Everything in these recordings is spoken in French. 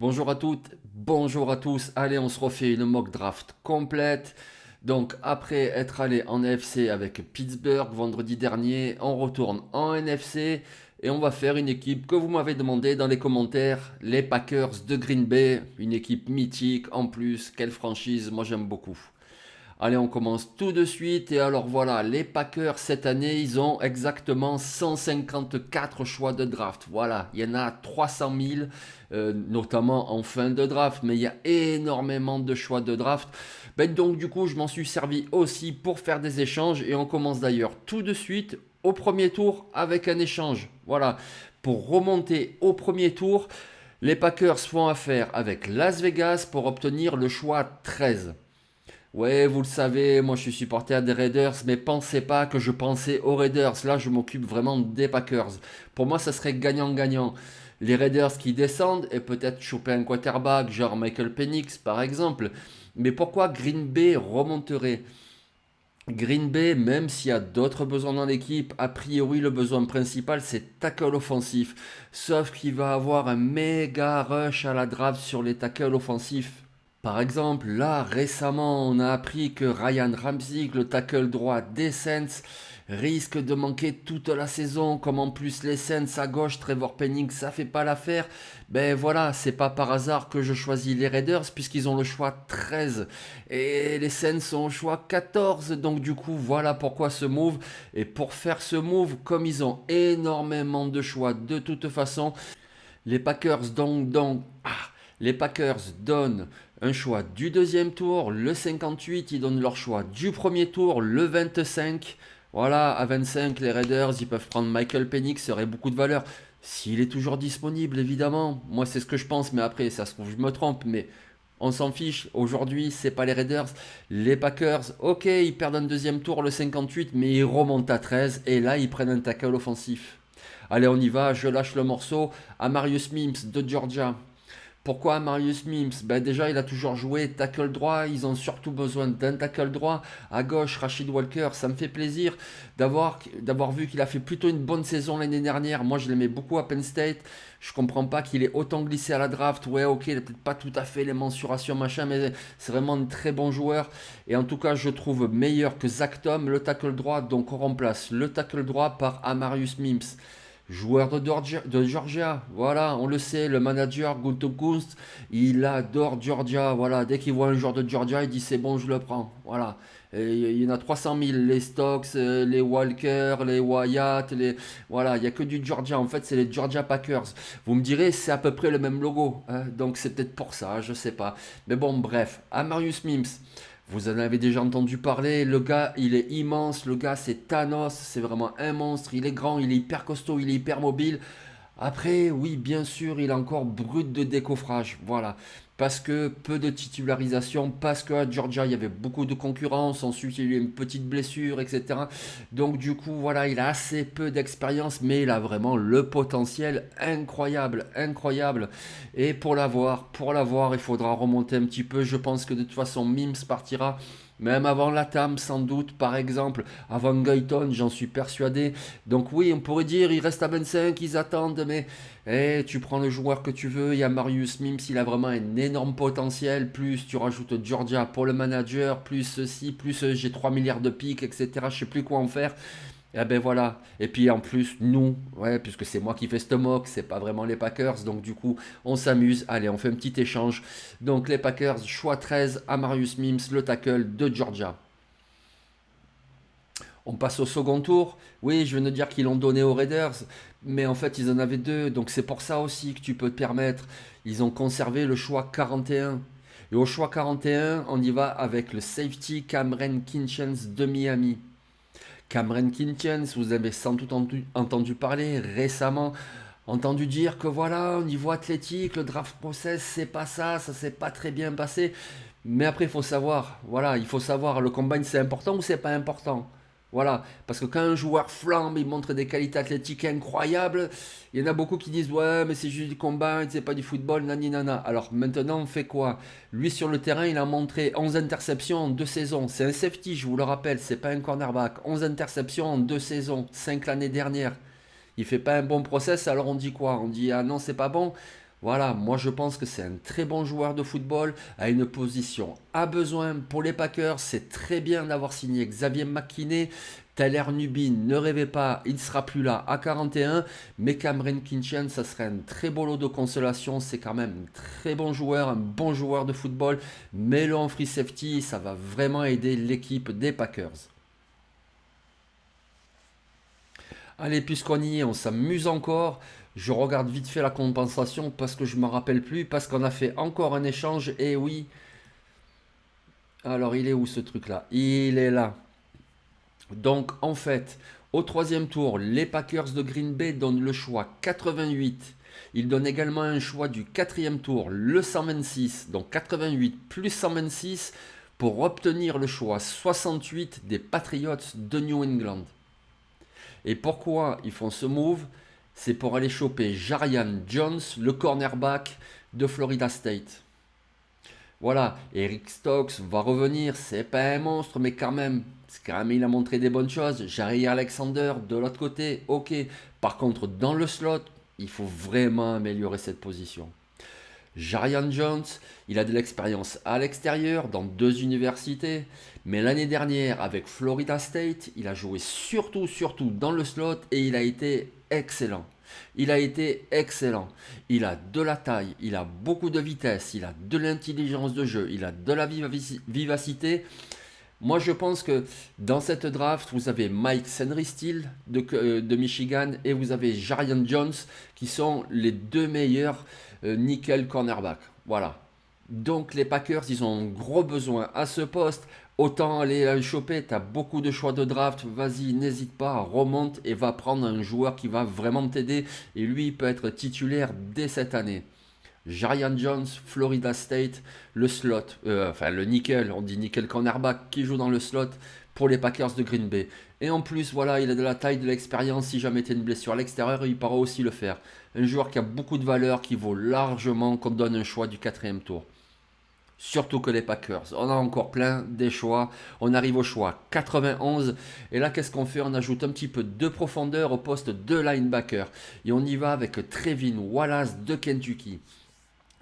Bonjour à toutes, bonjour à tous. Allez, on se refait une mock draft complète. Donc, après être allé en AFC avec Pittsburgh vendredi dernier, on retourne en NFC et on va faire une équipe que vous m'avez demandé dans les commentaires, les Packers de Green Bay. Une équipe mythique en plus, quelle franchise, moi j'aime beaucoup. Allez, on commence tout de suite. Et alors voilà, les Packers cette année, ils ont exactement 154 choix de draft. Voilà, il y en a 300 000, notamment en fin de draft, mais il y a énormément de choix de draft. Ben, donc du coup, je m'en suis servi aussi pour faire des échanges. Et on commence d'ailleurs tout de suite au premier tour avec un échange. Voilà, pour remonter au premier tour, les Packers font affaire avec Las Vegas pour obtenir le choix 13. Ouais, vous le savez, moi je suis supporter des Raiders, mais pensez pas que je pensais aux Raiders. Là, je m'occupe vraiment des Packers. Pour moi, ça serait gagnant-gagnant. Les Raiders qui descendent et peut-être choper un quarterback, genre Michael Penix par exemple. Mais pourquoi Green Bay remonterait? Green Bay, même s'il y a d'autres besoins dans l'équipe, a priori le besoin principal c'est tackle offensif. Sauf qu'il va avoir un méga rush à la draft sur les tackles offensifs. Par exemple, là récemment, on a appris que Ryan Ramsey, le tackle droit des Saints, risque de manquer toute la saison. Comme en plus les Saints à gauche, Trevor Penning, ça fait pas l'affaire. Ben voilà, c'est pas par hasard que je choisis les Raiders puisqu'ils ont le choix 13 et les Saints sont au choix 14. Donc du coup, voilà pourquoi ce move. Et pour faire ce move, comme ils ont énormément de choix de toute façon, les Packers les Packers donnent un choix du deuxième tour, le 58, ils donnent leur choix du premier tour, le 25. Voilà, à 25, les Raiders, ils peuvent prendre Michael Penix, ça aurait beaucoup de valeur. S'il est toujours disponible, évidemment. Moi, c'est ce que je pense, mais après, ça se trouve, je me trompe, mais on s'en fiche. Aujourd'hui, c'est pas les Raiders. Les Packers, ok, ils perdent un deuxième tour, le 58, mais ils remontent à 13, et là, ils prennent un tackle offensif. Allez, on y va, je lâche le morceau à Marius Mims de Georgia. Pourquoi Marius Mims? Ben déjà, il a toujours joué tackle droit. Ils ont surtout besoin d'un tackle droit. À gauche, Rashid Walker. Ça me fait plaisir d'avoir vu qu'il a fait plutôt une bonne saison l'année dernière. Moi, je l'aimais beaucoup à Penn State. Je comprends pas qu'il ait autant glissé à la draft. Ouais, ok, il n'a peut-être pas tout à fait les mensurations, machin, mais c'est vraiment un très bon joueur. Et en tout cas, je trouve meilleur que Zach Tom, le tackle droit. Donc, on remplace le tackle droit par Amarius Mims. Joueur de Georgia, voilà, on le sait, le manager Gunter Kunst, il adore Georgia, voilà, dès qu'il voit un joueur de Georgia, il dit c'est bon, je le prends, voilà. Et il y en a 300 000, les Stokes, les Walker, les Wyatt, voilà, il n'y a que du Georgia, en fait c'est les Georgia Packers. Vous me direz, c'est à peu près le même logo, hein, donc c'est peut-être pour ça, je sais pas. Mais bon, bref, Amarius Mims, vous en avez déjà entendu parler, le gars il est immense, le gars c'est Thanos, c'est vraiment un monstre, il est grand, il est hyper costaud, il est hyper mobile. Après, oui, bien sûr, il est encore brut de décoffrage, voilà. Parce que peu de titularisation, parce qu'à Georgia il y avait beaucoup de concurrence, ensuite il y a eu une petite blessure, etc. Donc du coup, voilà, il a assez peu d'expérience, mais il a vraiment le potentiel incroyable, incroyable. Et pour l'avoir, il faudra remonter un petit peu. Je pense que de toute façon, Mims partira. Même avant Latam, sans doute, par exemple, avant Guyton, j'en suis persuadé. Donc oui, on pourrait dire, il reste à 25, ils attendent, mais tu prends le joueur que tu veux. Il y a Marius Mims, il a vraiment un énorme potentiel. Plus tu rajoutes Georgia pour le manager, plus ceci, plus j'ai 3 milliards de pics, etc. Je sais plus quoi en faire. Et ben voilà. Et puis en plus, nous, ouais, puisque c'est moi qui fais ce mock, c'est pas vraiment les Packers. Donc du coup, on s'amuse. Allez, on fait un petit échange. Donc les Packers, choix 13, Amarius Mims, le tackle de Georgia. On passe au second tour. Oui, je viens de dire qu'ils l'ont donné aux Raiders, mais en fait, ils en avaient deux. Donc c'est pour ça aussi que tu peux te permettre. Ils ont conservé le choix 41. Et au choix 41, on y va avec le safety Cameron Kinchens de Miami. Cameron Kinchens, vous avez sans doute entendu parler récemment, entendu dire que voilà, au niveau athlétique, le draft process, c'est pas ça, ça s'est pas très bien passé. Mais après, il faut savoir, voilà, il faut savoir, le combine c'est important ou c'est pas important. Voilà, parce que quand un joueur flambe, il montre des qualités athlétiques incroyables, il y en a beaucoup qui disent ouais, mais c'est juste du combine, c'est pas du football, nani nana. Alors maintenant, on fait quoi? Lui sur le terrain, il a montré 11 interceptions en 2 saisons. C'est un safety, je vous le rappelle, c'est pas un cornerback. 11 interceptions en 2 saisons, 5 l'année dernière. Il fait pas un bon process, alors on dit quoi? On dit ah non, c'est pas bon. Voilà, moi je pense que c'est un très bon joueur de football, à une position à besoin pour les Packers. C'est très bien d'avoir signé Xavier McKinney. Tyler Nubin, ne rêvez pas, il ne sera plus là à 41, mais Cameron Kinchen, ça serait un très beau lot de consolation. C'est quand même un très bon joueur, un bon joueur de football. Mets-le en free safety, ça va vraiment aider l'équipe des Packers. Allez, puisqu'on y est, on s'amuse encore. Je regarde vite fait la compensation parce que je ne me rappelle plus, parce qu'on a fait encore un échange. Et oui, alors il est où ce truc-là? Il est là. Donc en fait, au troisième tour, les Packers de Green Bay donnent le choix 88. Ils donnent également un choix du quatrième tour, le 126, donc 88 plus 126 pour obtenir le choix 68 des Patriots de New England. Et pourquoi ils font ce move? C'est pour aller choper Jarian Jones, le cornerback de Florida State. Voilà, Eric Stokes va revenir, c'est pas un monstre, mais quand même, il a montré des bonnes choses. Jair Alexander, de l'autre côté, ok. Par contre, dans le slot, il faut vraiment améliorer cette position. Jarian Jones, il a de l'expérience à l'extérieur, dans deux universités, mais l'année dernière, avec Florida State, il a joué surtout dans le slot et il a été excellent. Il a été excellent. Il a de la taille, il a beaucoup de vitesse, il a de l'intelligence de jeu, il a de la vivacité. Moi, je pense que dans cette draft, vous avez Mike Senristil de Michigan et vous avez Jarian Jones qui sont les deux meilleurs nickel cornerback. Voilà. Donc les Packers, ils ont un gros besoin à ce poste. Autant aller le choper, tu as beaucoup de choix de draft. Vas-y, n'hésite pas, remonte et va prendre un joueur qui va vraiment t'aider. Et lui, il peut être titulaire dès cette année. Jarian Jones, Florida State, le slot, enfin le nickel, on dit nickel cornerback qui joue dans le slot pour les Packers de Green Bay. Et en plus, voilà, il a de la taille, de l'expérience. Si jamais tu as une blessure à l'extérieur, il pourra aussi le faire. Un joueur qui a beaucoup de valeur, qui vaut largement qu'on donne un choix du quatrième tour. Surtout que les Packers. On a encore plein des choix. On arrive au choix 91. Et là, qu'est-ce qu'on fait? On ajoute un petit peu de profondeur au poste de linebacker. Et on y va avec Trevin Wallace de Kentucky.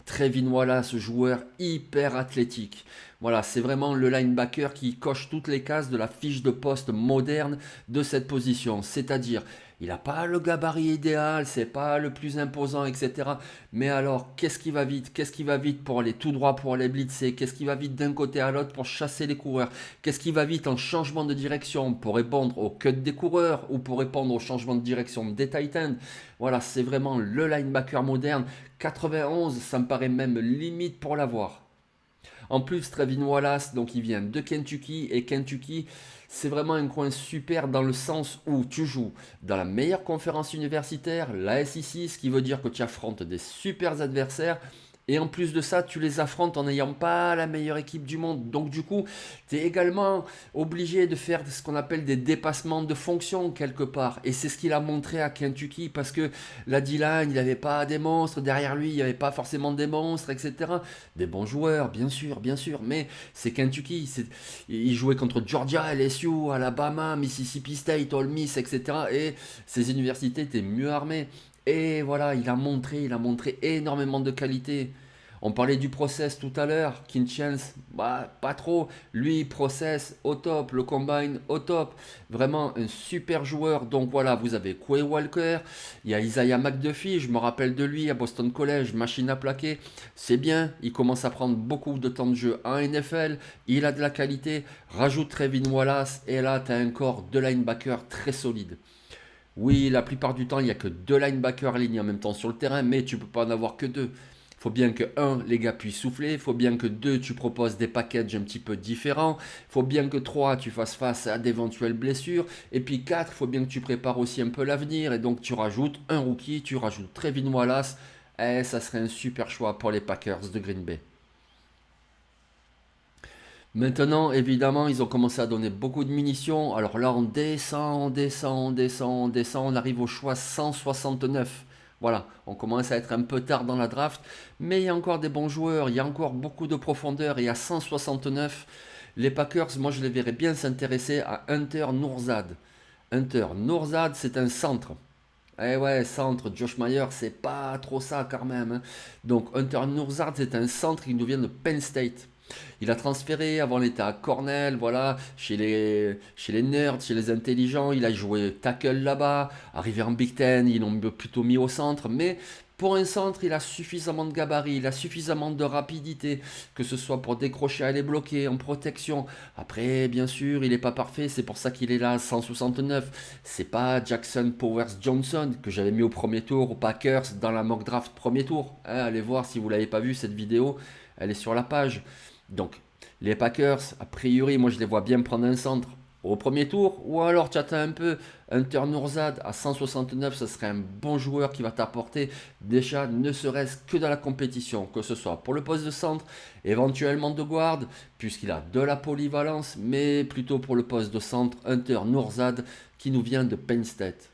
Trevin Wallace, joueur hyper athlétique. Voilà, c'est vraiment le linebacker qui coche toutes les cases de la fiche de poste moderne de cette position. C'est-à-dire, il n'a pas le gabarit idéal, c'est pas le plus imposant, etc. Mais alors, qu'est-ce qui va vite? Qu'est-ce qui va vite pour aller tout droit, pour aller blitzer? Qu'est-ce qui va vite d'un côté à l'autre pour chasser les coureurs? Qu'est-ce qui va vite en changement de direction pour répondre au cut des coureurs ou pour répondre au changement de direction des Titans? Voilà, c'est vraiment le linebacker moderne. 91, ça me paraît même limite pour l'avoir. En plus, Trevin Wallace, donc il vient de Kentucky, et Kentucky, c'est vraiment un coin super dans le sens où tu joues dans la meilleure conférence universitaire, la SEC, ce qui veut dire que tu affrontes des super adversaires. Et en plus de ça, tu les affrontes en n'ayant pas la meilleure équipe du monde. Donc du coup, tu es également obligé de faire ce qu'on appelle des dépassements de fonction quelque part. Et c'est ce qu'il a montré à Kentucky parce que la D-line, il n'avait pas des monstres. Derrière lui, il n'y avait pas forcément des monstres, etc. Des bons joueurs, bien sûr. Mais c'est Kentucky. Il jouait contre Georgia, LSU, Alabama, Mississippi State, Ole Miss, etc. Et ces universités étaient mieux armées. Et voilà, il a montré énormément de qualité. On parlait du process tout à l'heure. Kinchens, bah, pas trop. Lui, process au top. Le combine au top. Vraiment un super joueur. Donc voilà, vous avez Quay Walker. Il y a Isaiah McDuffie. Je me rappelle de lui à Boston College. Machine à plaquer. C'est bien. Il commence à prendre beaucoup de temps de jeu en NFL. Il a de la qualité. Rajoute Trevin Wallace. Et là, tu as un corps de linebacker très solide. Oui, la plupart du temps, il n'y a que deux linebackers alignés en même temps sur le terrain, mais tu ne peux pas en avoir que deux. Il faut bien que, un, les gars puissent souffler. Il faut bien que, deux, tu proposes des packages un petit peu différents. Il faut bien que, trois, tu fasses face à d'éventuelles blessures. Et puis, quatre, il faut bien que tu prépares aussi un peu l'avenir. Et donc, tu rajoutes un rookie, tu rajoutes Trevin Wallace. Et ça serait un super choix pour les Packers de Green Bay. Maintenant, évidemment, ils ont commencé à donner beaucoup de munitions. Alors là, on descend. On arrive au choix 169. Voilà, on commence à être un peu tard dans la draft. Mais il y a encore des bons joueurs. Il y a encore beaucoup de profondeur. Et à 169, les Packers, moi, je les verrais bien s'intéresser à Hunter Nourzad. Hunter Nourzad, c'est un centre. Eh ouais, centre, Josh Mayer, c'est pas trop ça quand même, hein. Donc Hunter Nourzard, c'est un centre qui nous vient de Penn State. Il a transféré, avant il était à Cornell, voilà, chez les nerds, chez les intelligents, il a joué tackle là-bas, arrivé en Big Ten, ils l'ont plutôt mis au centre, mais pour un centre, il a suffisamment de gabarit, il a suffisamment de rapidité, que ce soit pour décrocher, aller bloquer, en protection. Après, bien sûr, il n'est pas parfait, c'est pour ça qu'il est là à 169. C'est pas Jackson Powers Johnson que j'avais mis au premier tour aux Packers dans la mock draft premier tour. Hein, allez voir si vous l'avez pas vu cette vidéo, elle est sur la page. Donc, les Packers, a priori, moi je les vois bien prendre un centre au premier tour, ou alors tu attends un peu. Hunter Nourzad à 169, ce serait un bon joueur qui va t'apporter déjà, ne serait-ce que dans la compétition, que ce soit pour le poste de centre, éventuellement de guard, puisqu'il a de la polyvalence, mais plutôt pour le poste de centre, Hunter Nourzad qui nous vient de Penn State.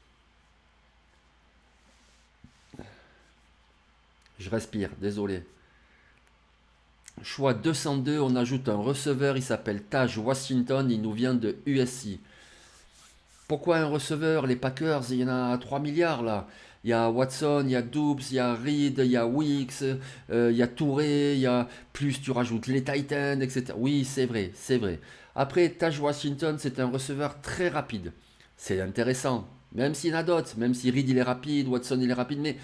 Je respire, désolé. Choix 202, on ajoute un receveur, il s'appelle Taj Washington, il nous vient de USC. Pourquoi un receveur? Les Packers, il y en a 3 milliards là. Il y a Watson, il y a Doubs, il y a Reed, il y a Wicks, il y a Touré, il y a plus tu rajoutes les Titans, etc. Oui, c'est vrai, c'est vrai. Après, Taj Washington, c'est un receveur très rapide. C'est intéressant. Même s'il y en a d'autres, même si Reed il est rapide, Watson il est rapide, mais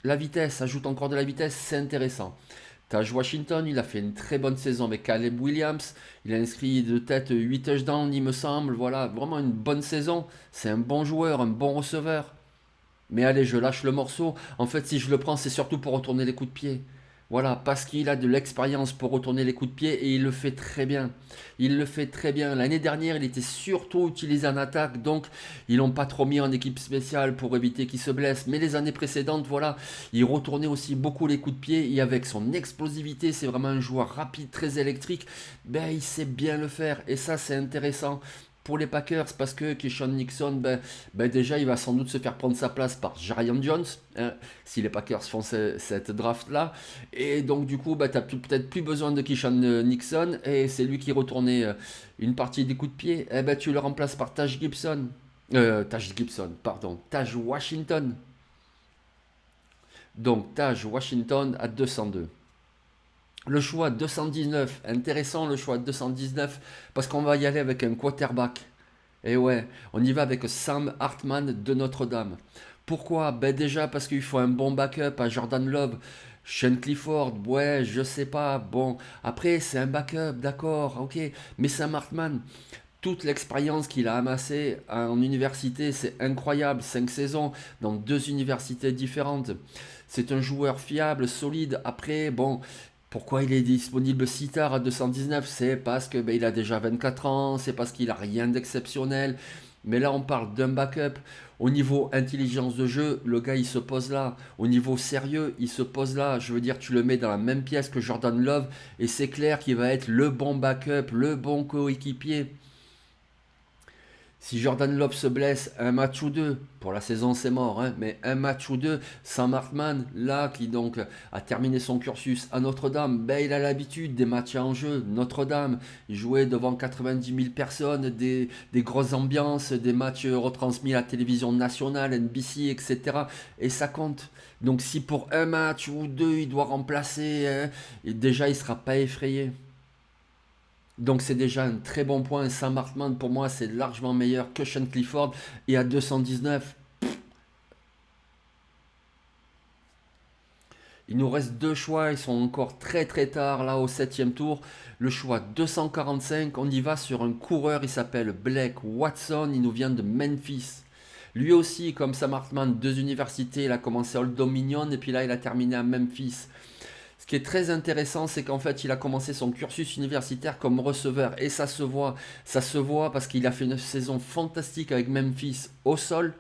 la vitesse, ajoute encore de la vitesse, c'est intéressant. Taj Washington, il a fait une très bonne saison avec Caleb Williams. Il a inscrit de tête 8 touchdowns, il me semble. Voilà, vraiment une bonne saison. C'est un bon joueur, un bon receveur. Mais allez, je lâche le morceau. En fait, si je le prends, c'est surtout pour retourner les coups de pied. Voilà, parce qu'il a de l'expérience pour retourner les coups de pied et il le fait très bien. Il le fait très bien. L'année dernière, il était surtout utilisé en attaque, donc ils l'ont pas trop mis en équipe spéciale pour éviter qu'il se blesse. Mais les années précédentes, voilà, il retournait aussi beaucoup les coups de pied et avec son explosivité, c'est vraiment un joueur rapide, très électrique. Ben, il sait bien le faire et ça, c'est intéressant pour les Packers parce que Keyshawn Nixon, déjà, il va sans doute se faire prendre sa place par Jarian Jones, hein, si les Packers font cette draft-là. Et donc, du coup, tu n'as peut-être plus besoin de Keyshawn Nixon et c'est lui qui retournait une partie des coups de pied. Eh ben, tu le remplaces par Taj Gibson. Taj Gibson, pardon. Taj Washington. Donc, Taj Washington à 202. Le choix 219, intéressant le choix 219 parce qu'on va y aller avec un quarterback. Et ouais, on y va avec Sam Hartman de Notre-Dame. Pourquoi? Ben déjà parce qu'il faut un bon backup à Jordan Love. Sean Clifford, ouais, je sais pas. Bon, après c'est un backup, d'accord, ok. Mais Sam Hartman, toute l'expérience qu'il a amassée en université, c'est incroyable. 5 saisons dans 2 universités différentes. C'est un joueur fiable, solide. Après, bon, pourquoi il est disponible si tard à 219? C'est parce que il a déjà 24 ans, c'est parce qu'il a rien d'exceptionnel. Mais là, on parle d'un backup. Au niveau intelligence de jeu, le gars, il se pose là. Au niveau sérieux, il se pose là. Je veux dire, tu le mets dans la même pièce que Jordan Love et c'est clair qu'il va être le bon backup, le bon coéquipier. Si Jordan Love se blesse un match ou deux, pour la saison c'est mort, hein, mais un match ou deux, Sam Hartman, là, qui donc a terminé son cursus à Notre-Dame, il a l'habitude des matchs en jeu. Notre-Dame, il jouait devant 90 000 personnes, des grosses ambiances, des matchs retransmis à la télévision nationale, NBC, etc. Et ça compte. Donc si pour un match ou deux, il doit remplacer, hein, et déjà il ne sera pas effrayé. Donc c'est déjà un très bon point. Sam Hartman pour moi c'est largement meilleur que Sean Clifford. Et à 219, il nous reste deux choix. Ils sont encore très très tard là au septième tour. Le choix 245, on y va sur un coureur. Il s'appelle Blake Watson. Il nous vient de Memphis. Lui aussi, comme Sam Hartman, 2 universités. Il a commencé à Old Dominion et puis là il a terminé à Memphis. Ce qui est très intéressant, c'est qu'en fait, il a commencé son cursus universitaire comme receveur. Et ça se voit parce qu'il a fait une saison fantastique avec Memphis au sol,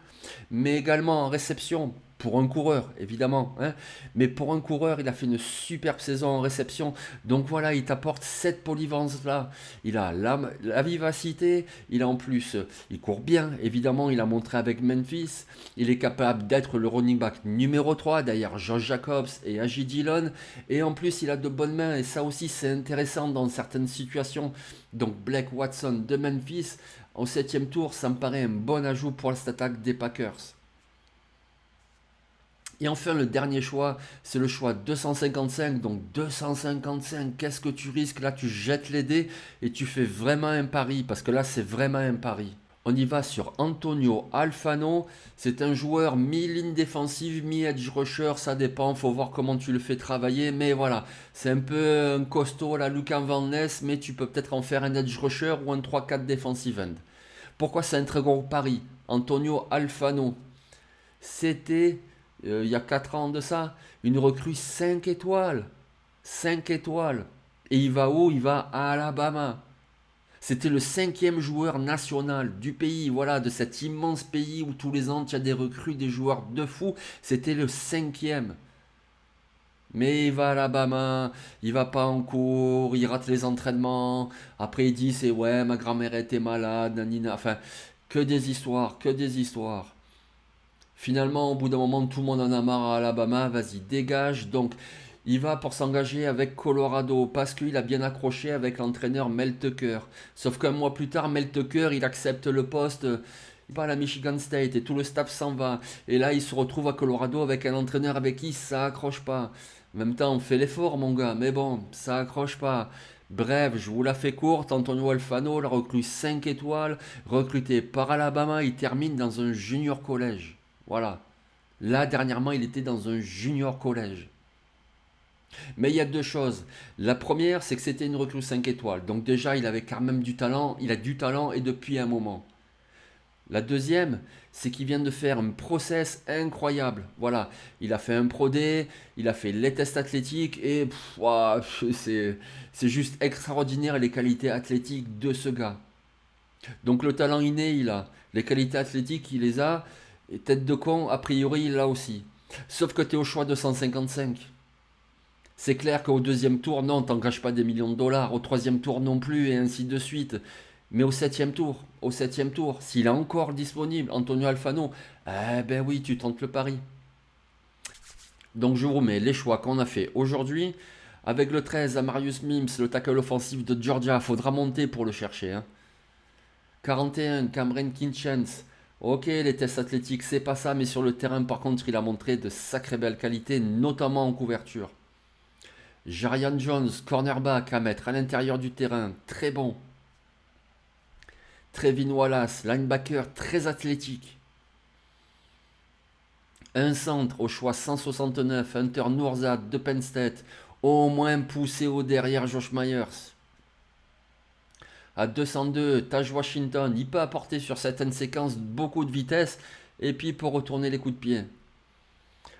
mais également en réception. Pour un coureur, évidemment, hein. Mais pour un coureur, il a fait une superbe saison en réception. Donc voilà, il t'apporte cette polyvalence-là. Il a la vivacité, il a en plus, il court bien, évidemment, il a montré avec Memphis. Il est capable d'être le running back numéro 3 derrière Josh Jacobs et Agi Dillon. Et en plus, il a de bonnes mains, et ça aussi, c'est intéressant dans certaines situations. Donc Blake Watson de Memphis, au septième tour, ça me paraît un bon ajout pour cette attaque des Packers. Et enfin, le dernier choix, c'est le choix 255. Donc 255, qu'est-ce que tu risques? Là, tu jettes les dés et tu fais vraiment un pari, parce que là, c'est vraiment un pari. On y va sur Antonio Alfano. C'est un joueur mi-ligne défensive, mi-edge rusher, ça dépend, faut voir comment tu le fais travailler. Mais voilà, c'est un peu un costaud, la Lucan Van Ness, mais tu peux peut-être en faire un edge rusher ou un 3-4 defensive end. Pourquoi c'est un très gros pari? Antonio Alfano, c'était, il y a 4 ans de ça, une recrue 5 étoiles. 5 étoiles. Et il va où? Il va à Alabama. C'était le cinquième joueur national du pays, voilà, de cet immense pays où tous les ans il y a des recrues, des joueurs de fou. C'était le cinquième. Mais il va à Alabama, il va pas en cours, il rate les entraînements. Après il dit c'est ouais, ma grand-mère était malade, nanina. Enfin, que des histoires, que des histoires. Finalement, au bout d'un moment, tout le monde en a marre à Alabama, vas-y, dégage. Donc, il va pour s'engager avec Colorado parce qu'il a bien accroché avec l'entraîneur Mel Tucker. Sauf qu'un mois plus tard, Mel Tucker, il accepte le poste, il va à la Michigan State et tout le staff s'en va. Et là, il se retrouve à Colorado avec un entraîneur avec qui ça accroche pas. En même temps, on fait l'effort, mon gars, mais bon, ça accroche pas. Bref, je vous la fais courte. Antonio Alfano, la recrue 5 étoiles, recruté par Alabama, il termine dans un junior collège. Voilà. Là, dernièrement, il était dans un junior collège. Mais il y a deux choses. La première, c'est que c'était une recrue 5 étoiles. Donc déjà, il avait quand même du talent. Il a du talent et depuis un moment. La deuxième, c'est qu'il vient de faire un process incroyable. Voilà. Il a fait un Pro D, il a fait les tests athlétiques et ouah, c'est juste extraordinaire les qualités athlétiques de ce gars. Donc le talent inné, il a. Les qualités athlétiques, il les a. Et tête de con, a priori, il l'a aussi. Sauf que tu es au choix de 155. C'est clair qu'au deuxième tour, non, t'engages pas des millions de dollars. Au troisième tour non plus, et ainsi de suite. Mais au septième tour, s'il est encore disponible, Antonio Alfano, eh ben oui, tu tentes le pari. Donc je vous remets les choix qu'on a fait aujourd'hui. Avec le 13, Amarius Mims, le tackle offensif de Georgia, faudra monter pour le chercher, hein. 41, Cameron Kinchens. Ok, les tests athlétiques, c'est pas ça, mais sur le terrain, par contre, il a montré de sacrées belles qualités, notamment en couverture. Jarian Jones, cornerback à mettre à l'intérieur du terrain, très bon. Trevin Wallace, linebacker très athlétique. Un centre au choix 169, Hunter Nourzad de Penn State, au moins poussé au derrière Josh Myers. À 202, Taj Washington, il peut apporter sur certaines séquences beaucoup de vitesse et puis pour retourner les coups de pied.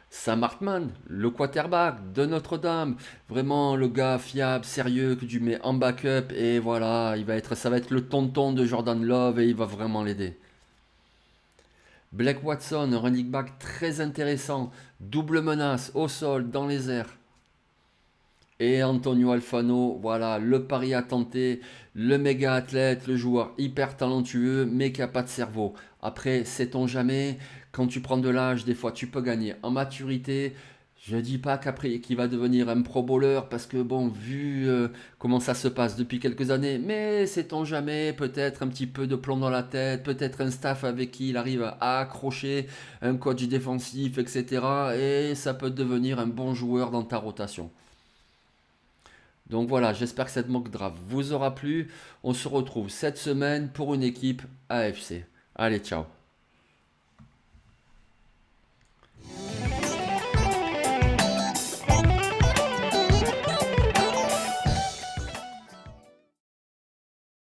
Sam Hartman, le quarterback de Notre-Dame, vraiment le gars fiable, sérieux que tu mets en backup et voilà, ça va être le tonton de Jordan Love et il va vraiment l'aider. Blake Watson, un running back très intéressant, double menace au sol, dans les airs. Et Antonio Alfano, voilà, le pari à tenter, le méga athlète, le joueur hyper talentueux, mais qui n'a pas de cerveau. Après, sait-on jamais, quand tu prends de l'âge, des fois tu peux gagner en maturité. Je ne dis pas qu'après qu'il va devenir un pro bowler, parce que bon, vu comment ça se passe depuis quelques années, mais sait-on jamais, peut-être un petit peu de plomb dans la tête, peut-être un staff avec qui il arrive à accrocher, un coach défensif, etc. Et ça peut devenir un bon joueur dans ta rotation. Donc voilà, j'espère que cette mock draft vous aura plu. On se retrouve cette semaine pour une équipe AFC. Allez, ciao.